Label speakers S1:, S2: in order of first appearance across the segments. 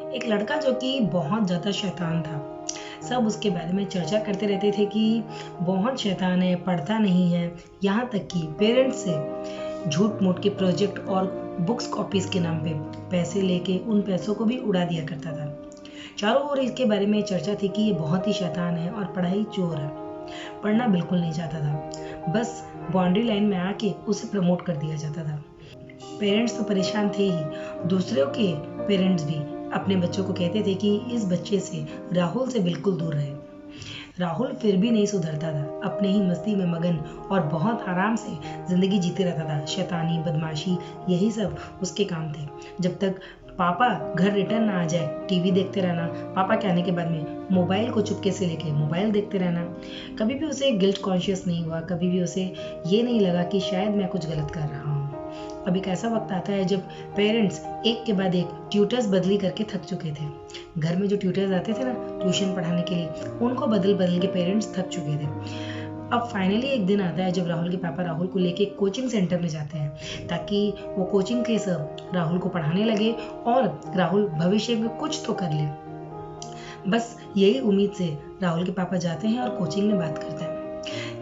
S1: एक लड़का जो कि बहुत ज़्यादा शैतान था। सब उसके बारे में चर्चा करते रहते थे कि बहुत शैतान है, पढ़ता नहीं है। यहाँ तक कि पेरेंट्स से झूठ-मूठ के प्रोजेक्ट और बुक्स कॉपीज़ के नाम पे पैसे लेके उन पैसों को भी उड़ा दिया करता था। चारों ओर इसके बारे में चर्चा थी कि ये बहुत ही शैतान है और पढ़ाई चोर है। पढ़ना बिल्कुल नहीं चाहता था, बस बाउंड्री लाइन में आके उसे प्रमोट कर दिया जाता था। पेरेंट्स तो परेशान थे ही, दूसरों के पेरेंट्स भी अपने बच्चों को कहते थे कि इस बच्चे से, राहुल से बिल्कुल दूर रहे। राहुल फिर भी नहीं सुधरता था, अपने ही मस्ती में मगन और बहुत आराम से जिंदगी जीते रहता था। शैतानी, बदमाशी, यही सब उसके काम थे। जब तक पापा घर रिटर्न ना आ जाए, टीवी देखते रहना, पापा के आने के बाद में मोबाइल को चुपके से लेके मोबाइल देखते रहना। कभी भी उसे गिल्ट कॉन्शियस नहीं हुआ, कभी भी उसे ये नहीं लगा कि शायद मैं कुछ गलत कर रहा हूँ। अब एक ऐसा वक्त आता है जब पेरेंट्स एक के बाद एक ट्यूटर्स बदली करके थक चुके थे। घर में जो ट्यूटर्स आते थे ना ट्यूशन पढ़ाने के लिए, उनको बदल बदल के पेरेंट्स थक चुके थे। अब फाइनली एक दिन आता है जब राहुल के पापा राहुल को लेके कोचिंग सेंटर में जाते हैं ताकि वो कोचिंग के सर राहुल को पढ़ाने लगे और राहुल भविष्य में कुछ तो कर ले। बस यही उम्मीद से राहुल के पापा जाते हैं और कोचिंग में बात करते हैं।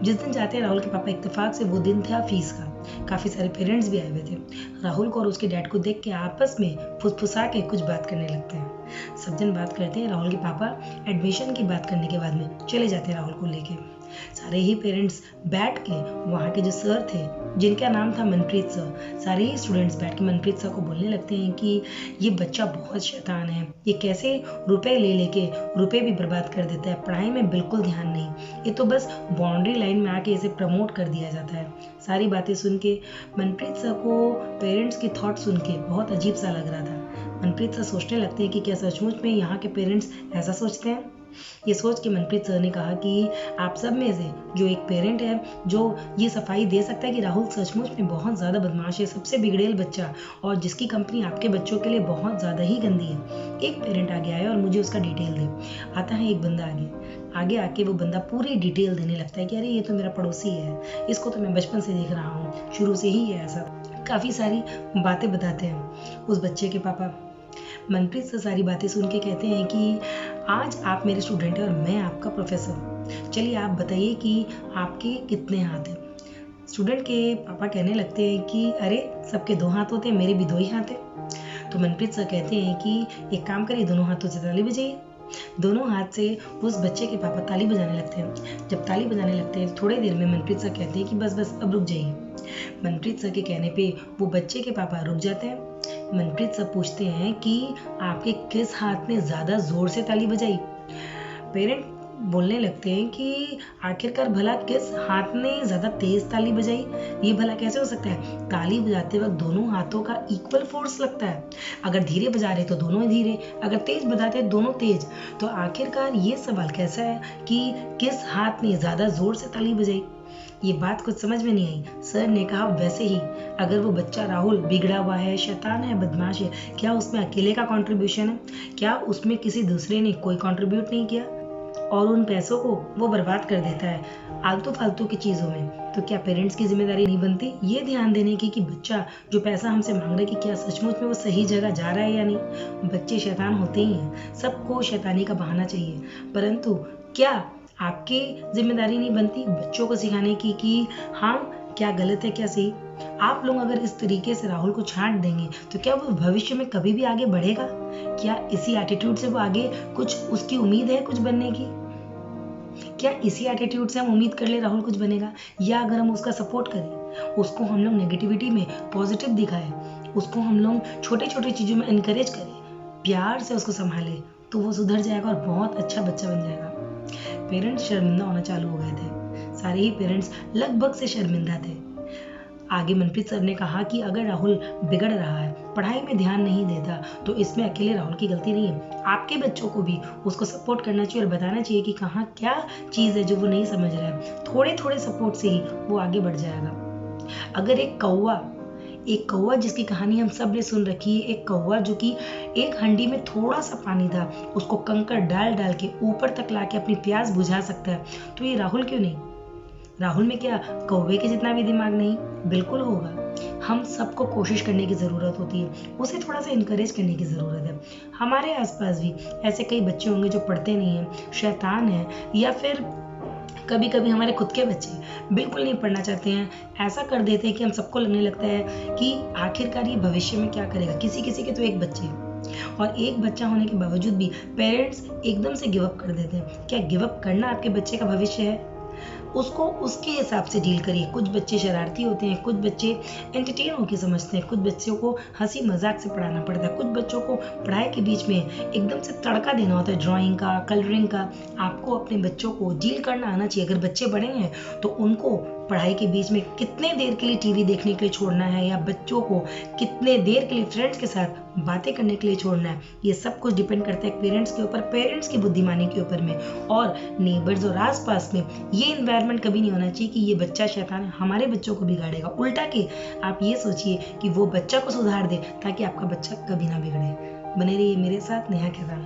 S1: जिस दिन जाते हैं राहुल के पापा, इत्तेफाक से वो दिन था फीस का। काफी सारे पेरेंट्स भी आए हुए थे। राहुल को और उसके डैड को देख के आपस में फुसफुसा के कुछ बात करने लगते हैं। सब जन बात करते हैं। राहुल के पापा एडमिशन की बात करने के बाद में चले जाते हैं राहुल को लेके। सारे ही पेरेंट्स बैठ के वहाँ के जो सर थे, जिनका नाम था मनप्रीत सर, सारे ही स्टूडेंट्स बैठ के मनप्रीत सर को बोलने लगते हैं कि ये बच्चा बहुत शैतान है, ये कैसे रुपए ले लेके रुपए भी बर्बाद कर देता है, पढ़ाई में बिल्कुल ध्यान नहीं, ये तो बस बाउंड्री लाइन में आके इसे प्रमोट कर दिया जाता है। सारी बातें सुन के मनप्रीत सर को पेरेंट्स की थॉट सुन के बहुत अजीब सा लग रहा था। मनप्रीत सर सोचने लगते हैं कि क्या सचमुच में यहाँ के पेरेंट्स ऐसा सोचते हैं। ये सोच के मनप्रीत सर ने कहा कि आप सब में से जो एक पेरेंट है जो ये सफाई दे सकता है कि राहुल सचमुच में बहुत ज़्यादा बदमाश है, सबसे बिगड़ेल बच्चा, और जिसकी कंपनी आपके बच्चों के लिए बहुत ज़्यादा ही गंदी है, एक पेरेंट आगे आए और मुझे उसका डिटेल दे। आता है एक बंदा आगे आके वो बंदा पूरी डिटेल देने लगता है कि अरे ये तो मेरा पड़ोसी है, इसको तो मैं बचपन से देख रहा हूँ, शुरू से ही है ऐसा। काफ़ी सारी बातें बताते हैं उस बच्चे के पापा। मनप्रीत से सारी बातें सुन के कहते हैं कि आज आप मेरे स्टूडेंट हैं और मैं आपका प्रोफेसर, चलिए आप बताइए कि आपके कितने हाथ हैं। स्टूडेंट के पापा कहने लगते हैं कि अरे सबके 2 हाथ होते हैं, मेरे भी 2 ही हाथ हैं। तो मनप्रीत सर कहते हैं कि एक काम करिए, दोनों हाथों से ताली बजाइए। दोनों हाथ से उस बच्चे के पापा ताली बजाने लगते हैं। जब ताली बजाने लगते हैं थोड़ी देर में मनप्रीत सर कहते हैं कि बस बस अब रुक जाइए। मनप्रीत सर के कहने पे वो बच्चे के पापा रुक जाते हैं। मनप्रीत सर पूछते हैं कि आपके किस हाथ ने ज्यादा जोर से ताली बजाई। पेरेंट बोलने लगते हैं कि आखिरकार भला किस हाथ ने ज्यादा तेज ताली बजाई, ये भला कैसे हो सकता है। ताली बजाते वक्त दोनों हाथों का इक्वल फोर्स लगता है। अगर धीरे बजा रहे तो दोनों धीरे, अगर तेज बजाते दोनों तेज। तो आखिरकार ये सवाल कैसा है कि किस हाथ ने ज्यादा जोर से ताली बजाई। ये बात कुछ समझ में नहीं आई। सर ने कहा वैसे ही अगर वो बच्चा राहुल बिगड़ा हुआ है, शैतान है, बदमाश है, क्या उसमें अकेले का कंट्रीब्यूशन है? क्या उसमें किसी दूसरे ने कोई कंट्रीब्यूट नहीं किया और उन पैसों को वो बर्बाद कर देता है आलतू फालतू की चीजों में? तो क्या पेरेंट्स की जिम्मेदारी नहीं बनती ये ध्यान देने की कि बच्चा जो पैसा हमसे मांग रहा है कि क्या सचमुच में वो सही जगह जा रहा है या नहीं? बच्चे शैतान होते ही हैं, सबको शैतानी का बहाना चाहिए, परंतु क्या आपकी जिम्मेदारी नहीं बनती बच्चों को सिखाने की कि हाँ क्या गलत है क्या सही? आप लोग अगर इस तरीके से राहुल को छांट देंगे तो क्या वो भविष्य में कभी भी आगे बढ़ेगा? क्या इसी एटीट्यूड से वो आगे कुछ उसकी उम्मीद है कुछ बनने की? क्या इसी एटीट्यूड से हम उम्मीद कर ले राहुल कुछ बनेगा? या अगर हम उसका सपोर्ट करें, उसको हम लोग नेगेटिविटी में पॉजिटिव दिखाएं, उसको हम लोग छोटे छोटे चीजों में इनकरेज करें, प्यार से उसको संभालें, तो वो सुधर जाएगा और बहुत अच्छा बच्चा बन जाएगा। पेरेंट्स शर्मिंदा होना चालू हो गए थे। सारे ही पेरेंट्स लगभग से शर्मिंदा थे। आगे मनप्रीत सर ने कहा कि अगर राहुल बिगड़ रहा है, पढ़ाई में ध्यान नहीं देता, तो इसमें अकेले राहुल की गलती नहीं है। आपके बच्चों को भी उसको सपोर्ट करना चाहिए और बताना चाहिए कि कहाँ क्या चीज़ है जो वो नहीं समझ रहा है। थोड़े थोड़े सपोर्ट से ही वो आगे बढ़ जाएगा। अगर एक कौवा जिसकी कहानी हम सब ने सुन रखी है, एक कौवा जो कि एक हंडी में थोड़ा सा पानी था, उसको कंकड़ डाल डाल के ऊपर तक लाके अपनी प्यास बुझा सकता है, तो ये राहुल क्यों नहीं? राहुल में क्या कौवे के जितना भी दिमाग नहीं? बिल्कुल होगा। हम सबको कोशिश करने की ज़रूरत होती है, उसे थोड़ा सा इनकरेज करने की ज़रूरत है। हमारे आसपास भी ऐसे कई बच्चे होंगे जो पढ़ते नहीं हैं, शैतान हैं, या फिर कभी कभी हमारे खुद के बच्चे बिल्कुल नहीं पढ़ना चाहते हैं, ऐसा कर देते हैं कि हम सबको लगने लगता है कि आखिरकार ये भविष्य में क्या करेगा। किसी किसी के तो एक बच्चे और एक बच्चा होने के बावजूद भी पेरेंट्स एकदम से गिव अप कर देते हैं। क्या गिव अप करना आपके बच्चे का भविष्य है? उसको उसके हिसाब से डील करिए। कुछ बच्चे शरारती होते हैं, कुछ बच्चे एंटरटेन होकर समझते हैं, कुछ बच्चों को हंसी मजाक से पढ़ाना पड़ता है, कुछ बच्चों को पढ़ाई के बीच में एकदम से तड़का देना होता है, ड्राइंग का, कलरिंग का। आपको अपने बच्चों को डील करना आना चाहिए। अगर बच्चे बड़े हैं तो उनको पढ़ाई के बीच में कितने देर के लिए टीवी देखने के लिए छोड़ना है, या बच्चों को कितने देर के लिए फ्रेंड्स के साथ बातें करने के लिए छोड़ना है, ये सब कुछ डिपेंड करता है पेरेंट्स के ऊपर, पेरेंट्स की बुद्धिमानी के ऊपर में, और नेबर्स और आसपास में। ये इन्वायरमेंट कभी नहीं होना चाहिए कि ये बच्चा शैतान है, हमारे बच्चों को बिगाड़ेगा। उल्टा के आप ये सोचिए कि वो बच्चा को सुधार दे ताकि आपका बच्चा कभी ना बिगड़े। बने रहिए मेरे साथ, नेहा खेतान।